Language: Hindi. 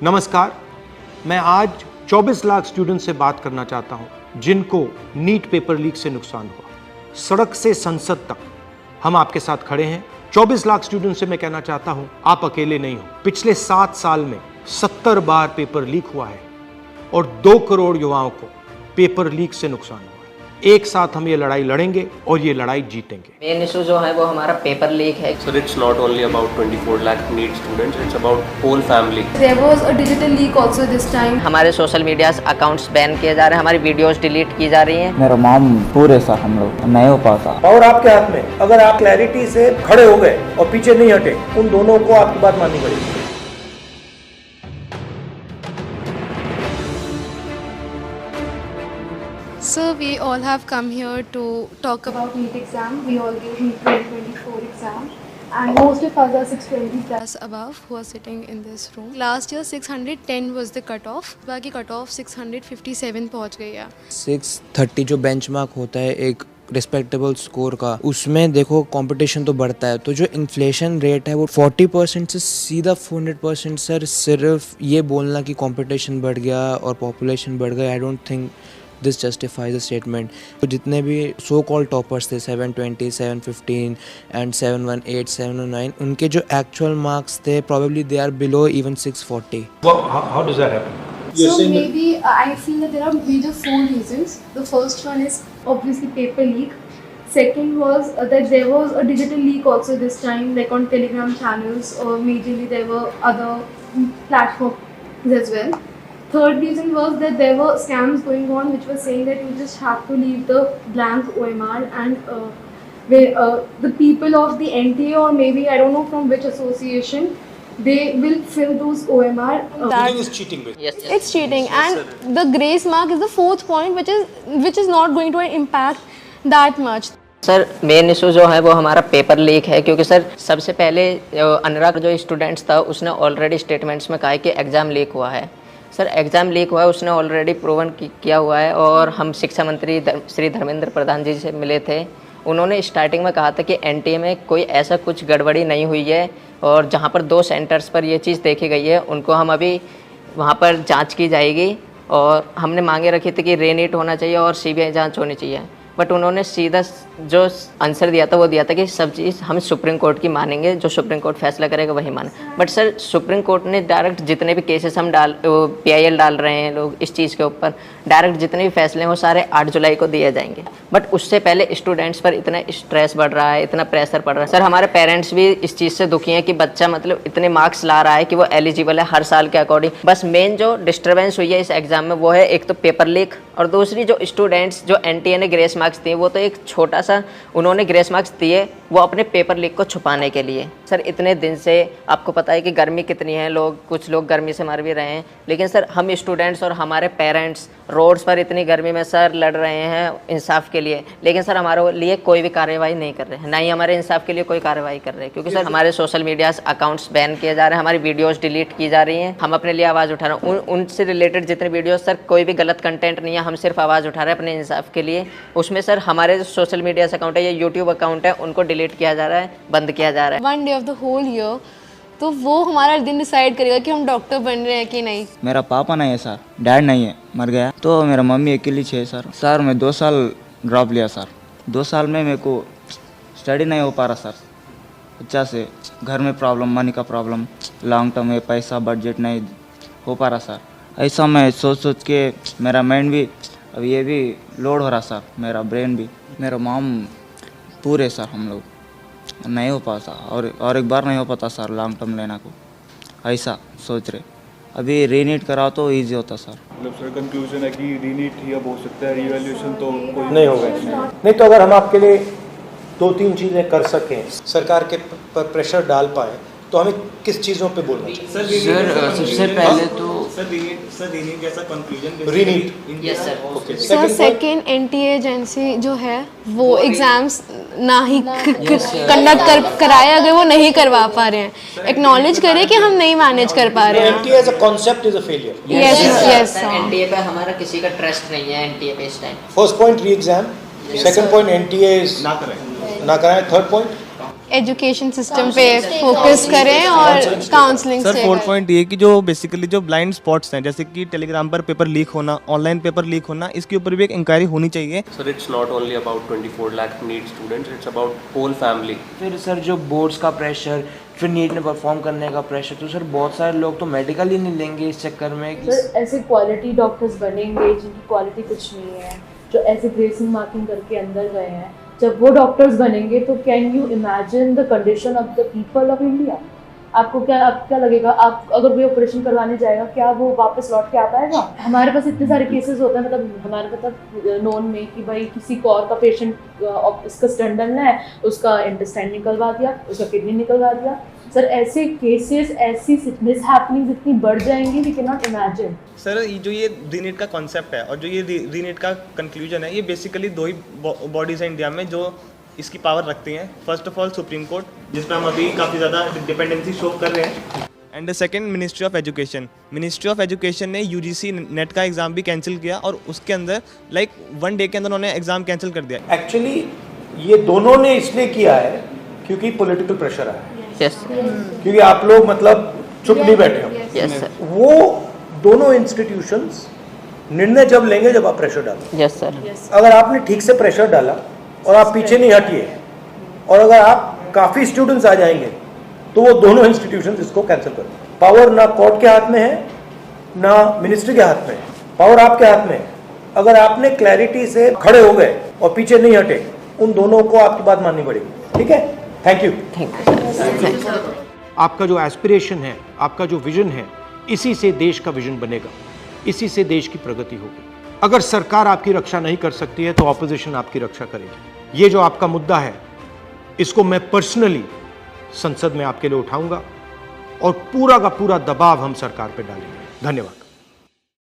नमस्कार, मैं आज 24 लाख स्टूडेंट से बात करना चाहता हूं जिनको नीट पेपर लीक से नुकसान हुआ। सड़क से संसद तक हम आपके साथ खड़े हैं। 24 लाख स्टूडेंट से मैं कहना चाहता हूं, आप अकेले नहीं हो। पिछले 7 साल में 70 बार पेपर लीक हुआ है और 2 करोड़ युवाओं को पेपर लीक से नुकसान हुआ है। एक साथ हम ये लड़ाई लड़ेंगे और ये लड़ाई जीतेंगे। मेन इशू जो है वो हमारा पेपर लीक है। Sir, it's not only about 24 lakh NEET students, it's about whole family. There was a digital leak also this time. हमारे सोशल मीडिया अकाउंट्स बैन किए जा रहे हैं, हमारी वीडियोस डिलीट की जा रही हैं। मेरा माम पूरे सा हम लोग नहीं हो पाता। और आपके हाथ में, अगर आप क्लैरिटी से खड़े हो गए और पीछे नहीं हटे, उन दोनों को आपकी बात माननी पड़ेगी। So we all have come here to talk about NEET exam. We all gave NEET 2024 exam. And most of us are 620 plus above who are sitting in this room. Last year 610 was the cutoff. बाकी cutoff 657 पहुंच गई है। 630 जो बेंचमार्क होता है एक रिस्पेक्टेबल स्कोर का, उसमें देखो कंपटीशन तो बढ़ता है। तो जो इन्फ्लेशन रेट है वो 40% से सीधा 400%। सर, सिर्फ ये बोलना कि कंपटीशन बढ़ गया और पॉपुलेशन बढ़ गया, I don't think this justifies the statement. तो जितने भी सो कॉल्ड टॉपर्स थे 720, 715 एंड 718, 709, उनके जो एक्चुअल मार्क्स थे probably they are below even 640. How does that happen? So maybe I feel that there are major 4 reasons. The first one is obviously paper leak. Second was that there was a digital leak also this time, like on Telegram channels, or majorly there were other platforms as well. Third reason was that there were scams going on which were saying that you just have to leave the blank OMR and the people of the NTA, or maybe I don't know from which association, they will fill those OMR. Cheating is cheating. Yes. It's cheating, and the grace mark is the 4th point, which is not going to impact that much. Sir, main issue जो है वो हमारा पेपर लीक है, क्योंकि सर सबसे पहले अनुराग जो स्टूडेंट्स था उसने ऑलरेडी स्टेटमेंट्स में कहा है कि एग्ज़ाम लीक हुआ है। सर, एग्ज़ाम लीक हुआ है, उसने ऑलरेडी प्रूवन किया हुआ है। और हम शिक्षा मंत्री श्री धर्मेंद्र प्रधान जी से मिले थे, उन्होंने स्टार्टिंग में कहा था कि एनटीए में कोई ऐसा कुछ गड़बड़ी नहीं हुई है, और जहां पर 2 सेंटर्स पर ये चीज़ देखी गई है उनको हम अभी वहां पर जांच की जाएगी। और हमने मांगे रखी थी कि रीनीट होना चाहिए और सीबीआई जांच होनी चाहिए, बट उन्होंने सीधा जो आंसर दिया था वो दिया था कि सब चीज़ हम सुप्रीम कोर्ट की मानेंगे, जो सुप्रीम कोर्ट फैसला करेगा वही माने। बट सर, सुप्रीम कोर्ट ने डायरेक्ट जितने भी केसेस हम PIL डाल रहे हैं लोग इस चीज़ के ऊपर, डायरेक्ट जितने भी फैसले हैं वो सारे 8 जुलाई को दिए जाएंगे। बट उससे पहले स्टूडेंट्स पर इतना स्ट्रेस बढ़ रहा है, इतना प्रेशर पड़ रहा है। सर, हमारे पेरेंट्स भी इस चीज़ से दुखी हैं कि बच्चा मतलब इतने मार्क्स ला रहा है कि वो एलिजिबल है हर साल के अकॉर्डिंग। बस मेन जो डिस्टर्बेंस हुई है इस एग्ज़ाम में वो है एक तो पेपर लीक, और दूसरी जो स्टूडेंट्स जो NTA ने ग्रेस मार्क्स दिए वो तो एक छोटा सा उन्होंने ग्रेस मार्क्स दिए वो अपने पेपर लीक को छुपाने के लिए। सर, इतने दिन से आपको पता है कि गर्मी कितनी है, कुछ लोग गर्मी से मर भी रहे हैं, लेकिन सर हम स्टूडेंट्स और हमारे पेरेंट्स रोड्स पर इतनी गर्मी में सर लड़ रहे हैं इंसाफ के लिए, लेकिन सर हमारे लिए कोई भी कार्रवाई नहीं कर रहे हैं, ना ही हमारे इंसाफ के लिए कोई कार्रवाई कर रहे हैं। क्योंकि सर हमारे सोशल मीडिया अकाउंट्स बैन किए जा रहे हैं, हमारी वीडियोस डिलीट की जा रही हैं। हम अपने लिए आवाज़ उठा रहे हैं, उनसे रिलेटेड जितने वीडियोस सर कोई भी गलत कंटेंट नहीं है, हम सिर्फ आवाज़ उठा रहे हैं अपने इंसाफ के लिए। उसमें सर हमारे जो सोशल मीडिया अकाउंट है या यूट्यूब अकाउंट है उनको डिलीट किया जा रहा है, बंद किया जा रहा है। 1 day of the whole year, तो वो हमारा दिन डिसाइड करेगा कि हम डॉक्टर बन रहे हैं कि नहीं। मेरा पापा नहीं है सर, डैड नहीं है, मर गया। तो मेरा मम्मी अकेली है सर। सर, मैं 2 साल ड्रॉप लिया सर। 2 साल में मेरे को स्टडी नहीं हो पा रहा सर, अच्छा से। घर में प्रॉब्लम, मनी का प्रॉब्लम, लॉन्ग टर्म में पैसा बजट नहीं हो पा रहा सर। ऐसा मैं सोच के मेरा माइंड भी अब ये भी लोड हो रहा सर, मेरा ब्रेन भी। मेरा मॉम पूरे सर हम लोग नहीं हो पाता, और एक बार नहीं हो पाता सर लॉन्ग टर्म लेना को, ऐसा सोच रहे। अभी रीनीट कराओ तो इजी होता सर। मतलब सर कंक्लूजन है कि रीनीट ही अब हो सकता है, रिवैल्यूएशन तो कोई नहीं होगा। नहीं तो अगर हम आपके लिए 2-3 चीज़ें कर सकें, सरकार के पर प्रेशर डाल पाए, तो हमें किस चीज़ों पे बोलना चाहिए? सर, सबसे पहले तो रीनीट जैसा conclusion रीनीट। Yes sir. Okay. Sir, second NTA agency जो है वो एग्जाम्स ना ही कंडक्ट कराए, अगर वो नहीं करवा पा रहे हैं, एक्नॉलेज करें कि हम नहीं मैनेज कर पा रहे हैं। NTA as a concept is a failure. Yes sir, NTA पे हमारा किसी का ट्रस्ट नहीं है, NTA पे इस टाइम। फर्स्ट पॉइंट री exam, second point NTA is ना कराएं। थर्ड पॉइंट एजुकेशन सिस्टम पे फोकस करें और काउंसलिंग सर से 4 पॉइंट ये कि जो बेसिकली जो ब्लाइंड स्पॉट्स हैं जैसे कि टेलीग्राम पर पेपर लीक होना, ऑनलाइन पेपर लीक होना, इसके ऊपर भी एक इंक्वायरी होनी चाहिए। Sir, it's not only about 24 lakh NEET students, it's about whole family. फिर सर जो बोर्ड्स का प्रेशर, फिर नीट में परफॉर्म करने का प्रेशर, तो सर बहुत सारे लोग तो मेडिकल ही नहीं लेंगे इस चक्कर में कि सर ऐसे क्वालिटी डॉक्टर्स बनेंगे जिनकी क्वालिटी कुछ नहीं है, जो ऐसे ग्रेसिंग मार्किंग करके अंदर गए हैं, जब वो डॉक्टर्स बनेंगे तो can you imagine the condition of the people of India. आपको क्या लगेगा, आप अगर कोई ऑपरेशन करवाने जाएगा क्या वो वापस लौट के आ पाएगा? हमारे पास इतने सारे केसेस होते हैं, मतलब हमारे मतलब नोन में कि भाई किसी को और का पेशेंट इसका स्टंट डालना है, उसका इंटेस्टाइन निकलवा दिया, उसका किडनी निकलवा दिया। सर ऐसे केसेस, ऐसी मिसहैपनिंग्स इतनी बढ़ जाएंगी, we can not imagine. Sir जो ये रीनीट का कॉन्सेप्ट है और जो ये रीनीट का कंक्लूजन है, ये बेसिकली दो ही बॉडीज़ हैं इंडिया में जो इसकी पावर रखती हैं। First of all supreme court, जिसमें हम अभी काफ़ी ज़्यादा डिपेंडेंसी शो कर रहे हैं, and second ministry of education. Ministry of education ने यूजीसी नेट का एग्ज़ाम भी कैंसिल किया और उसके अंदर लाइक 1 डे के अंदर उन्होंने एग्ज़ाम कैंसिल कर दिया। एक्चुअली ये दोनों ने इसलिए किया है क्योंकि पॉलिटिकल प्रेशर आया, यस क्योंकि आप लोग मतलब चुप नहीं बैठे हो। यस सर, वो दोनों इंस्टीट्यूशंस निर्णय जब लेंगे जब आप प्रेशर डालो। यस सर, अगर आपने ठीक से प्रेशर डाला और आप पीछे नहीं हटिए और अगर आप काफ़ी स्टूडेंट्स आ जाएंगे तो वो दोनों इंस्टीट्यूशंस इसको कैंसिल कर। पावर ना कोर्ट के हाथ में है ना मिनिस्ट्री के हाथ में है, पावर आपके हाथ में है। अगर आपने क्लैरिटी से खड़े हो गए और पीछे नहीं हटे, उन दोनों को आपकी बात माननी पड़ेगी। ठीक है, थैंक यू। आपका जो एस्पिरेशन है, आपका जो विजन है, इसी से देश का विजन बनेगा, इसी से देश की प्रगति होगी। अगर सरकार आपकी रक्षा नहीं कर सकती है तो ऑपोजिशन आपकी रक्षा करेगी। ये जो आपका मुद्दा है, इसको मैं पर्सनली संसद में आपके लिए उठाऊंगा और पूरा का पूरा दबाव हम सरकार पे डालेंगे। धन्यवाद।